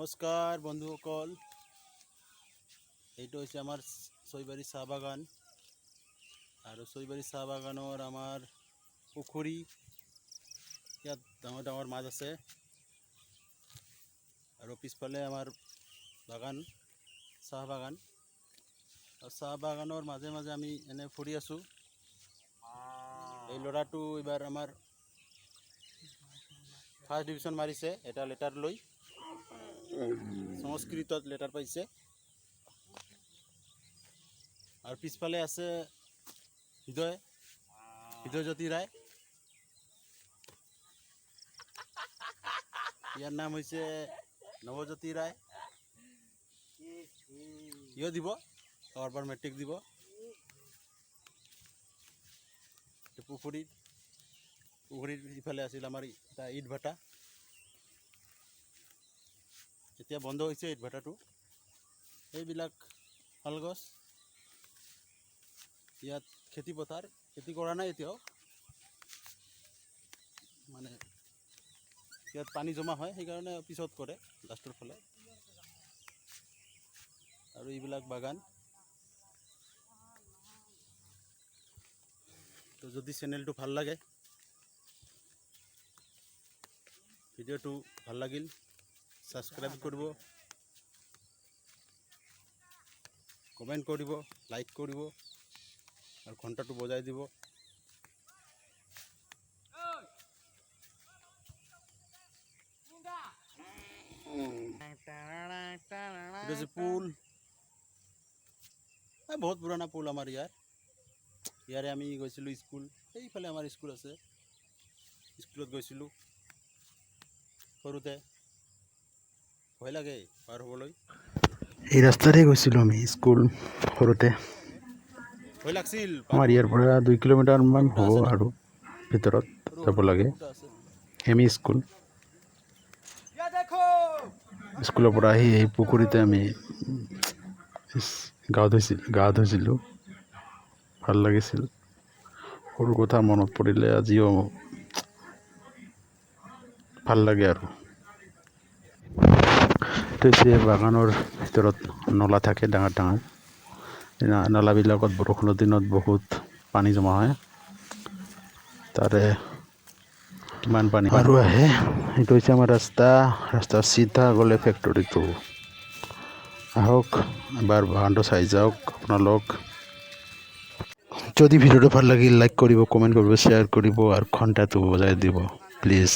নমস্কাৰ বন্ধুসকল, এইটো হৈছে আমাৰ ছয়বাৰী চাহ বাগান আৰু ছয়বাৰী চাহ বাগানৰ আমাৰ পুখুৰী। ইয়াত ডাঙৰ ডাঙৰ মাছ আছে আৰু পিছফালে আমাৰ বাগান, চাহ বাগান। আৰু চাহ বাগানৰ মাজে মাজে আমি এনে ফুৰি আছোঁ। এই ল'ৰাটো এইবাৰ আমাৰ ফাৰ্ষ্ট ডিভিজন মাৰিছে, এটা লেটাৰ লৈ সংস্কৃতত লেটাৰ পাইছে। আৰু পিছফালে আছে হৃদয়জ্যোতি ৰায়। ইয়াৰ নাম হৈছে নৱজ্যোতি ৰায়। ইও দিব, কাৰোবাৰ মেট্ৰিক দিব। পুখুৰীৰ ইফালে আছিল আমাৰ এটা ইট ভাটা, এতিয়া বন্ধ হৈছে ইট ভাটাটো। এইবিলাক শালগছ, ইয়াত খেতি পথাৰ, খেতি কৰা নাই এতিয়াও, মানে ইয়াত পানী জমা হয়, সেইকাৰণে পিছত কৰে লাষ্টৰ ফালে। আৰু এইবিলাক বাগান। তো যদি চেনেলটো ভাল লাগে, ভিডিঅ'টো ভাল লাগিল, ছাবস্ক্ৰাইব কৰিব, কমেণ্ট কৰিব, লাইক কৰিব আৰু ঘণ্টাটো বজাই দিব। এটা যে পুল, বহুত পুৰণা পুল আমাৰ ইয়াৰে আমি গৈছিলোঁ স্কুল। এইফালে আমাৰ স্কুল আছে, স্কুলত গৈছিলোঁ সৰুতে। ভয় লাগে পাৰ হ'বলৈ। এই ৰাস্তাৰে গৈছিলোঁ আমি স্কুল সৰুতে। ভয় লাগছিল। আমাৰ ইয়াৰ পৰা 2 কিলোমিটাৰমান হ'ব আৰু ভিতৰত যাব লাগে। M E school. স্কুলৰ পৰা আহি এই পুখুৰীতে আমি গা ধুইছিলোঁ, ভাল লাগিছিল। সৰু কথা মনত পৰিলে আজিও ভাল লাগে আৰু। এতিয়া বাগানৰ ভিতৰত নলা থাকে ডাঙৰ ডাঙৰ। নলাবিলাকত বৰষুণৰ দিনত বহুত পানী জমা হয়, তাৰে কিমান পানী আৰু আহে। এইটো হৈছে আমাৰ ৰাস্তা চিধা গ'লে ফেক্টৰীটো। আহক এবাৰ বাগানটো চাই যাওক আপোনালোক। যদি ভিডিঅ'টো ভাল লাগিল, লাইক কৰিব, কমেণ্ট কৰিব, শ্বেয়াৰ কৰিব আৰু ঘণ্টাটো বজাই দিব প্লিজ।